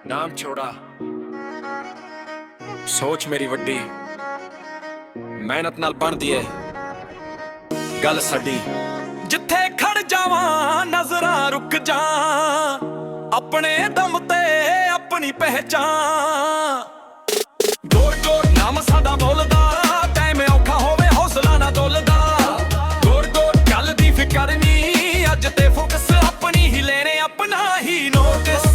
ਨਾਮ ਛੋੜਾ ਸੋਚ ਮੇਰੀ ਵੱਡੀ ਮਿਹਨਤ ਨਾਲ ਬਣਦੀ ਏ ਗੱਲ ਸਾਡੀ। ਜਿੱਥੇ ਖੜ ਜਾਵਾਂ ਨਜ਼ਰਾਂ ਰੁਕ ਜਾ ਆਪਣੇ ਦਮ ਤੇ ਆਪਣੀ ਪਹਿਚਾਨ। ਗੋਰ ਗੋਰ ਨਾਮ ਸਾਡਾ ਬੋਲਦਾ ਟਾਈਮ ਔਖਾ ਹੋਵੇ ਹੌਸਲਾ ਨਾ ਡੋਲਦਾ। ਗੋਰ ਗੋਰ ਗੱਲ ਦੀ ਫਿਕਰ ਨਹੀਂ ਅੱਜ ਤੇ ਫੋਕਸ ਆਪਣੀ ਹੀ ਲੈਣੇ ਆਪਣਾ ਹੀ ਨੋਟਿਸ।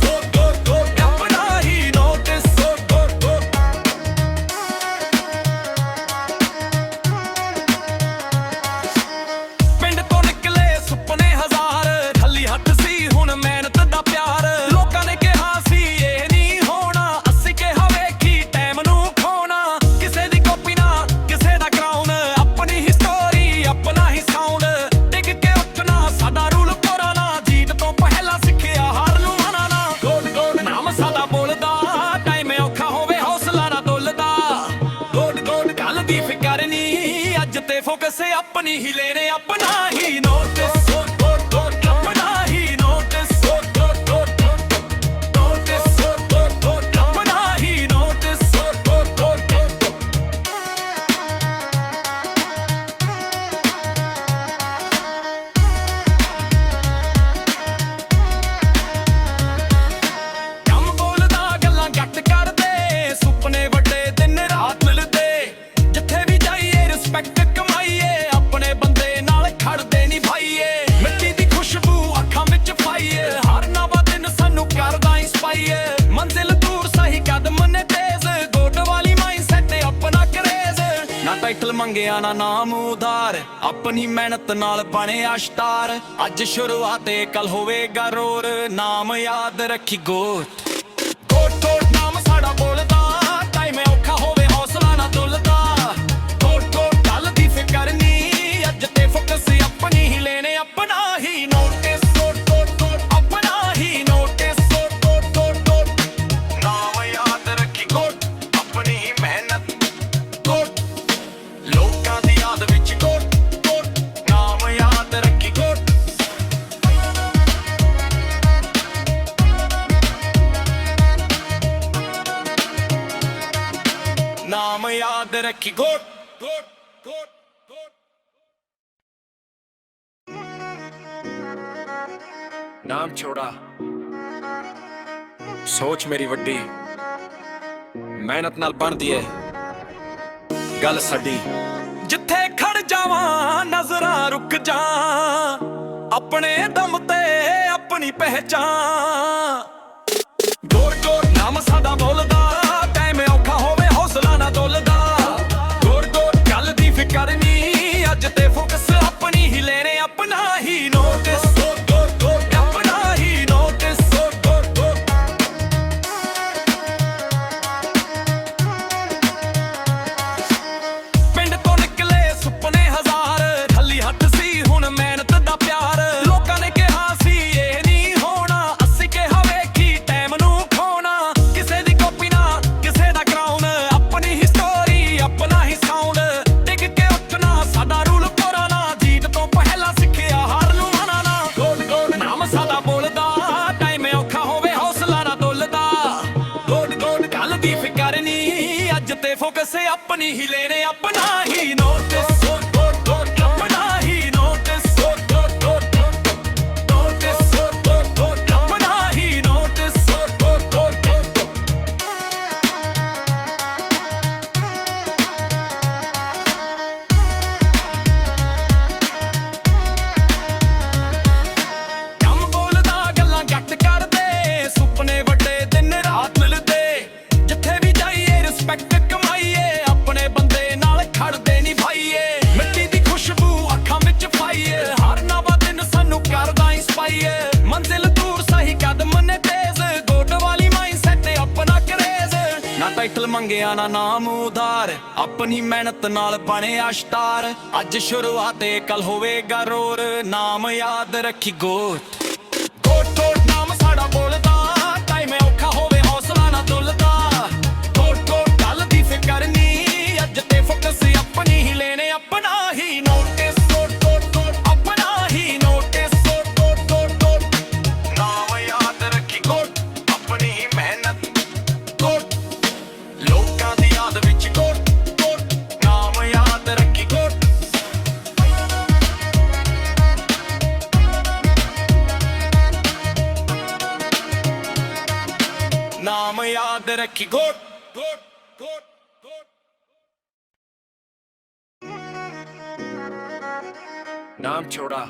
ਫੋਕਸ ਆਪਣੀ ਹੀ ਲੈਣੇ ਆਪਣਾ ਹੀ ਨੋਟਿਸ। ਆਪਣਾ ਹੀ ਨੋਟਿਸ ਆਪਣਾ ਹੀ ਨੋਟਿਸ। ਕੰਮ ਬੋਲਦਾ ਗੱਲਾਂ ਘੱਟ ਕਰਦੇ ਸੁਪਨੇ ਵੱਡੇ ਦਿਨ ਰਾਤ ਮਿਲਦੇ। ਜਿੱਥੇ ਵੀ ਜਾਈਏ ਰਿਸਪੈਕਟ ਟਾਈਟਲ ਮੰਗਿਆ ਨਾ ਨਾਮ ਉਧਾਰ ਆਪਣੀ ਮਿਹਨਤ ਨਾਲ ਬਣਿਆ ਸਟਾਰ। ਅੱਜ ਸ਼ੁਰੂਆਤ ਏ ਕੱਲ ਹੋਵੇਗਾ ਰੋਰ ਨਾਮ ਯਾਦ ਰੱਖੀ ਗੋਟ। ਗੋਟ ਗੋਟ ਨਾਮ ਸਾਡਾ ਬੋਲਦਾ ਟਾਈਮ ਔਖਾ ਹੋਵੇ ਹੌਸਲਾ ਨਾ ਡੁੱਲਦਾ। ਗੋਟ ਗੋਟ ਗੱਲ ਦੀ ਫਿਕਰ ਨਹੀਂ ਅੱਜ ਤੇ ਫੋਕਸ ਆਪਣੀ ਹੀ ਲੈਣੇ ਆਪਣਾ ਹੀ ਨੋਟਿਸ। ਆਪਣਾ ਹੀ ਨੋਟਿਸ। ਨਾਮ ਯਾਦ ਰੱਖੀ ਗੋਟ ਆਪਣੀ ਹੀ ਮਿਹਨਤ ਗੋਟ। ਲੋਕਾਂ ਦੀ ਯਾਦ ਵਿੱਚ ਗੋਟ ਗੋਟ ਨਾਮ ਯਾਦ ਰੱਖੀ ਗੋਟ। ਨਾਮ ਯਾਦ ਰੱਖੀ ਗੋਟ ਗੋਟ ਗੋਟ ਗੋਟ। ਨਾਮ ਛੋੜਾ ਸੋਚ ਮੇਰੀ ਵੱਡੀ ਮਿਹਨਤ ਨਾਲ ਬਣਦੀ ਏ ਗੱਲ ਸਾਡੀ। ਜਿੱਥੇ ਖੜ ਜਾਵਾਂ ਨਜ਼ਰਾਂ ਰੁਕ ਜਾ ਆਪਣੇ ਦਮ ਤੇ ਆਪਣੀ ਪਹਿਚਾਨ। ਗੋਰ ਗੋਰ ਨਾਮ ਸਾਡਾ ਬੋਲਦਾ ਟਾਈਮ ਔਖਾ ਹੋਵੇ ਹੌਸਲਾ ਨਾ ਡੋਲਦਾ। ਗੋਰ ਗੋਰ ਗੱਲ ਦੀ ਫਿਕਰ ਨਹੀਂ ਅੱਜ ਤੇ ਫੋਕਸ ਆਪਣੀ ਹੀ ਲੈਣੇ ਆਪਣਾ ਹੀ ਨੋਟਿਸ। ਆਪਣਾ ਹੀ ਨੋਟਿਸ। ਪਿੰਡ ਤੋਂ ਨਿਕਲੇ ਸੁਪਨੇ ਹਜ਼ਾਰ ਖਾਲੀ ਹੱਥ ਸੀ ਹੁਣ ਮਿਹਨਤ ਦਾ ਪਿਆਰ। ਲੋਕਾਂ ਨੇ ਕਿਹਾ ਸੀ ਇਹ ਨਹੀਂ ਹੋਣਾ ਅਸੀਂ ਕਿਹਾ ਵੇਖੀ ਟਾਈਮ ਨੂੰ ਖੋਣਾ। ਕਿਸੇ ਦੀ ਕਾਪੀ ਨਾ ਕਿਸੇ ਦਾ ਕਰਾਉਨ ਆਪਣੀ ਹੀ ਸਟੋਰੀ ਆਪਣਾ ਹੀ ਸਾਊਂਡ। ਡਿੱਗ ਕੇ ਉੱਠਣਾ ਸਾਡਾ ਰੂਲ ਪੁਰਾਣਾ ਜੀਤ ਤੋਂ ਪਹਿਲਾਂ ਸਿੱਖਿਆ ਹਾਰ ਨੂੰ ਮਨਾਣਾ। ਗੋਡ ਗੋਡ ਨਾਮ ਸਾਡਾ ਬੋਲਦਾ ਟਾਈਮ ਔਖਾ ਹੋਵੇ ਹੌਸਲਾ ਨਾ ਡੁੱਲਦਾ। ਗੋਡ ਗੋਡ ਗੱਲ ਦੀ ਫਿਕਰ ਨਹੀਂ ਅੱਜ ਤੇ ਫੋਕਸ ਆਪਣੀ ਹੀ ਲੈਣੇ ਆਪਣਾ ਹੀ ਨੋਟਿਸ। ਆਪਣਾ ਹੀ ਨੋਟਿਸ। ਆਪਣਾ ਹੀ ਨੋਟਿਸ। ਕੰਮ ਬੋਲਦਾ ਗੱਲਾਂ ਘੱਟ ਕਰਦੇ ਸੁਪਨੇ ਵੱਡੇ ਦਿਨ ਰਾਤ ਮਿਲਦੇ। ਜਿੱਥੇ ਵੀ ਜਾਈਏ ਰਿਸਪੈਕਟ ਕਮਾਈਏ ਆਪਣੇ ਬੰਦੇ ਨਾਲ ਖੜਦੇ ਨਹੀਂ ਭਾਈਏ। ਮਿੱਟੀ ਦੀ ਖੁਸ਼ਬੂ ਅੱਖਾਂ ਵਿੱਚ ਪਾਈਏ ਹਰ ਨਵਾਂ ਦਿਨ ਸਾਨੂੰ ਕਰਦਾ ਇੰਸਪਾਇਰ। ਮੰਜ਼ਿਲ ਦੂਰ ਸਹੀ ਕਦਮ ਨੇ ਤੇਜ਼ ਗੋਡ ਵਾਲੀ ਮਾਈਂਡਸੈਟ ਆਪਣਾ ਕਰੇਜ਼। ਨਾ ਟਾਈਟਲ ਮੰਗਿਆ ਨਾ ਨਾਮ ਉਧਾਰ ਆਪਣੀ ਮਿਹਨਤ ਨਾਲ ਬਣਿਆ ਸਟਾਰ। ਅੱਜ ਸ਼ੁਰੂਆਤ ਏ ਕੱਲ ਹੋਵੇਗਾ ਰੋਰ ਨਾਮ ਯਾਦ ਰੱਖੀ ਗੋਟ। ਗੋਟ ਗੋਟ ਨਾਮ ਸਾਡਾ ਬੋਲਦਾ ਟਾਈਮ ਔਖਾ ਹੋਵੇ ਹੌਸਲਾ ਨਾ ਡੁੱਲਦਾ। ਗੋਟ ਗੋਟ ਗੱਲ ਦੀ ਫਿਕਰ ਨਹੀਂ ਅੱਜ ਤੇ ਫੋਕਸ ਆਪਣੀ ਹੀ ਲੈਣੇ ਆਪਣਾ ਹੀ ਨੋਟਿਸ। ਆਪਣਾ ਹੀ ਨੋਟਿਸ। ਨਾਮ ਯਾਦ ਰੱਖੀ ਗੋਟ ਆਪਣੀ ਹੀ ਮਿਹਨਤ याद रखी गोट गोट गोट गोट। नाम छोड़ा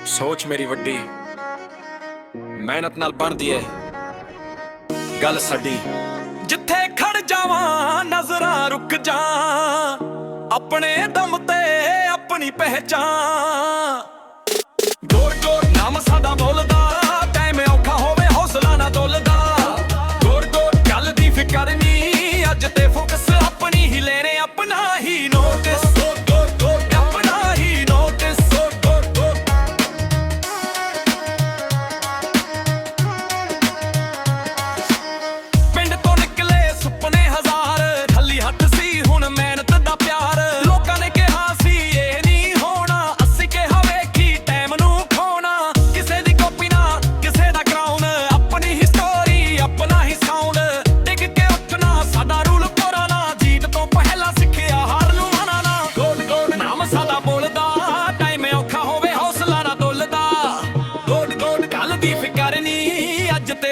सोच मेरी वड्डी मेहनत नाल बनदी है गल साडी। जिथे खड़ जावां नजरां रुक जा अपने दम ते अपनी पहचान। गोट गोट नाम सादा बोलदा टाइम औखा होवे हौसला ना डोलदा। गोट गोट गल दी फिकर नी अज ते फोकस अपनी ही लेने अपना ही नोटिस।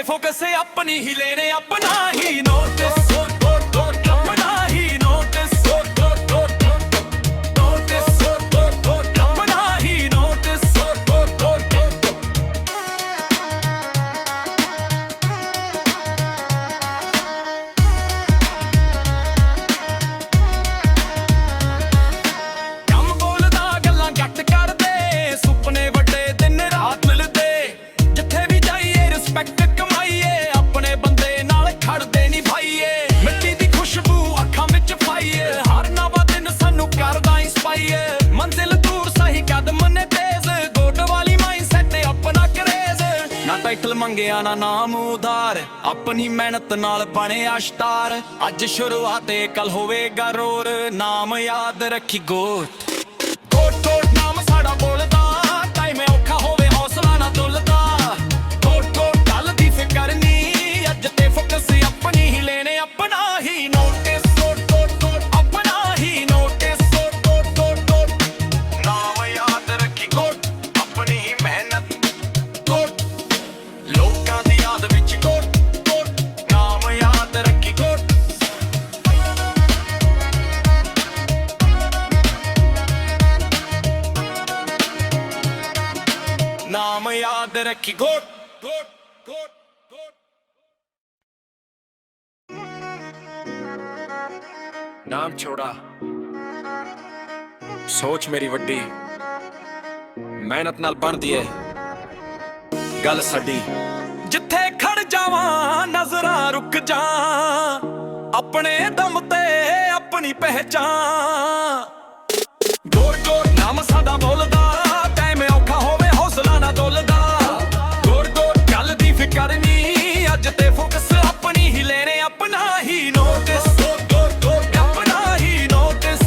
फोकस अपनी ही लेने अपना ही नोटिस। अपना ही नोटिस नोटिस अपना ही नोटिस। कम बोलदा गल्लां घट करदे सुपने वड्डे दिन रात मिलदे। जिथे भी जाइए रिस्पेक्ट टाइटल मंगया ना नाम उधार अपनी मेहनत नाल बने स्टार। अज शुरुआत कल होवेगा रोर नाम याद रखी गोट गोट गोट। नाम साड़ा बोलदा टाइम औखा होवे हौसला ना डुलदा। गोट गोट गल दी फिकर नी अज ते फोकस अपनी ही लेने अपना ही नोटिस। अपना ही नोटिस नाम याद रखी गोट अपनी ही मेहनत गोट। लोकां दी याद विच गोट गोट नाम याद रखी गोट। नाम याद रखी गोट गोट गोट गोट। नाम छोड़ा सोच मेरी वड्डी मेहनत नाल बनदी है गल साडी। जिथे खड़ जावां नजरां रुक जा अपने दम ते अपनी पहचान। गोट गोट नाम सादा बोलदा टाइम औखा होवे हौसला ना डोलदा। गोट गोट गल दी फिकर नी अज ते फोकस अपनी ही लेने अपना ही नोटिस। अपना ही नोटिस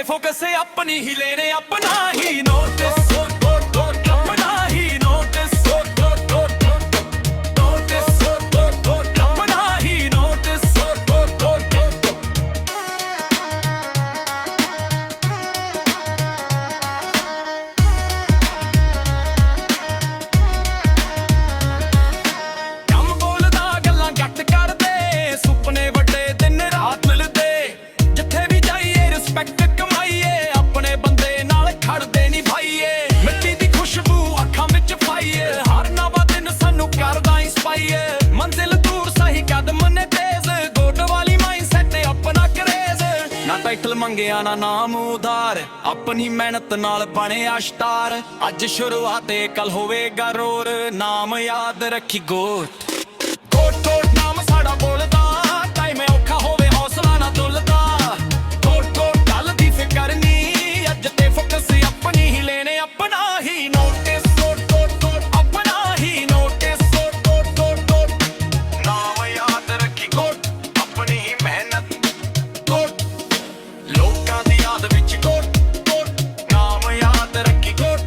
फोकस अपनी ही लेने अपना ही नोटिस। अपना ही नोटिस अपना ही नोटिस। कम बोलदा गल्लां घट करदे सुपने वड्डे दिन रात मिलदे। जिथे भी जाइए रिस्पेक्ट अपने बंदे नाल खड़दे नी भाईए। मिट्टी दी खुशबू अखां विच पाईए हर नवा दिन सानू करदा इंस्पायर। मंजिल दूर सही कदम ने तेज गोट वाली माइंडसेट अपना क्रेज। ना टाइटल मंगया ना नाम उधार अपनी मेहनत नाल बने स्टार। अज शुरुआत कल होवेगा रोर नाम याद रखी गोट गोट गोट। नाम साड़ा बोलदा टाइम औखा होवे हौसला ना डुलदा। गोट गोट गल दी फिकर नी अज ते फोकस अपनी ही लेने अपना ही नोटिस। ਯਾਦ ਵਿੱਚ ਗੋਟ ਗੋਟ, ਨਾਮ ਯਾਦ ਰੱਖੀ ਗੋਟ।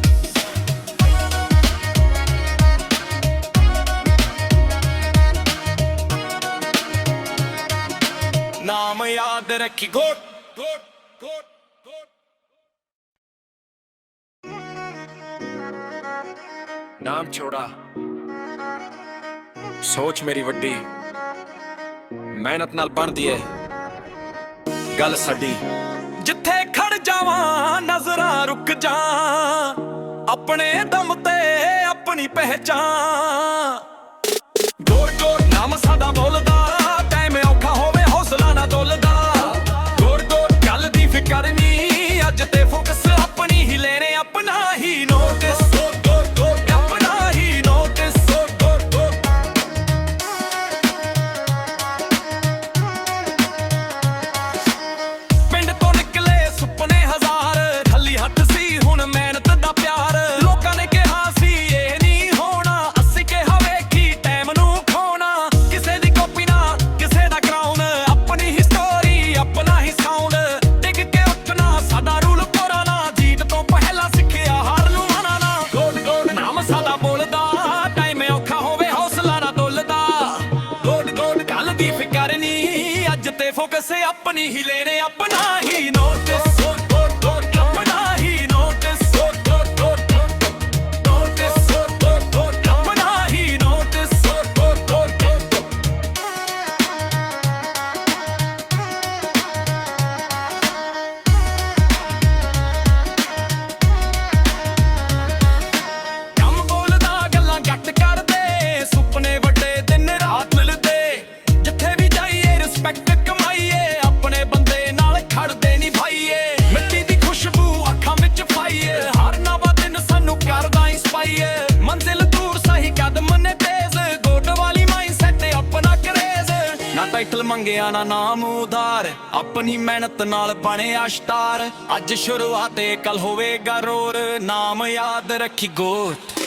ਨਾਮ ਯਾਦ ਰੱਖੀ ਗੋਟ ਗੋਟ ਗੋਟ ਗੋਟ। ਨਾਮ ਛੋੜਾ, ਸੋਚ ਮੇਰੀ ਵੱਡੀ, ਮਿਹਨਤ ਨਾਲ ਬਣਦੀ ਏ ਗੱਲ ਸਾਡੀ। ਜਿੱਥੇ ਖੜ ਜਾਵਾਂ ਨਜ਼ਰਾਂ ਰੁਕ ਜਾ, ਆਪਣੇ ਦਮ ਤੇ ਆਪਣੀ ਪਹਿਚਾਨ। ਗੋਟ ਗੋਟ ਨਾਮ ਸਾਡਾ ਬੋਲਦਾ, ਟਾਈਮ ਔਖਾ ਹੋਵੇ ਹੌਸਲਾ ਨਾ ਡੋਲਦਾ। ਗੋਟ ਗੋਟ ਗੱਲ ਦੀ ਫਿਕਰ ਨਹੀਂ, ਅੱਜ ਤੇ ਫੋਕਸ ਆਪਣੀ ਹੀ ਲੈਣੇ, ਆਪਣਾ ਹੀ ਨੋਟਿਸ। ਫੋਕਸ ਆਪਣੀ ਹੀ ਲੈਣੇ, ਆਪਣਾ ਹੀ ਨੋਟਿਸ। ਆਪਣਾ ਹੀ ਨੋਟਿਸ, ਆਪਣਾ ਹੀ ਨੋਟਿਸ। ਕੰਮ ਬੋਲਦਾ ਗੱਲਾਂ ਘੱਟ ਕਰਦੇ, ਸੁਪਨੇ ਵੱਡੇ ਦਿਨ ਰਾਤ ਮਿਲਦੇ। ਜਿੱਥੇ ਵੀ ਜਾਈਏ ਰਿਸਪੈਕਟ ਟਾਈਟਲ ਮੰਗਿਆ ਨਾ ਨਾਮ ਉਧਾਰ, ਆਪਣੀ ਮਿਹਨਤ ਨਾਲ ਬਣਿਆ ਸਟਾਰ। ਅੱਜ ਸ਼ੁਰੂਆਤ ਕੱਲ ਹੋਵੇਗਾ ਰੋਰ, ਨਾਮ ਯਾਦ ਰੱਖੀ ਗੋਟ।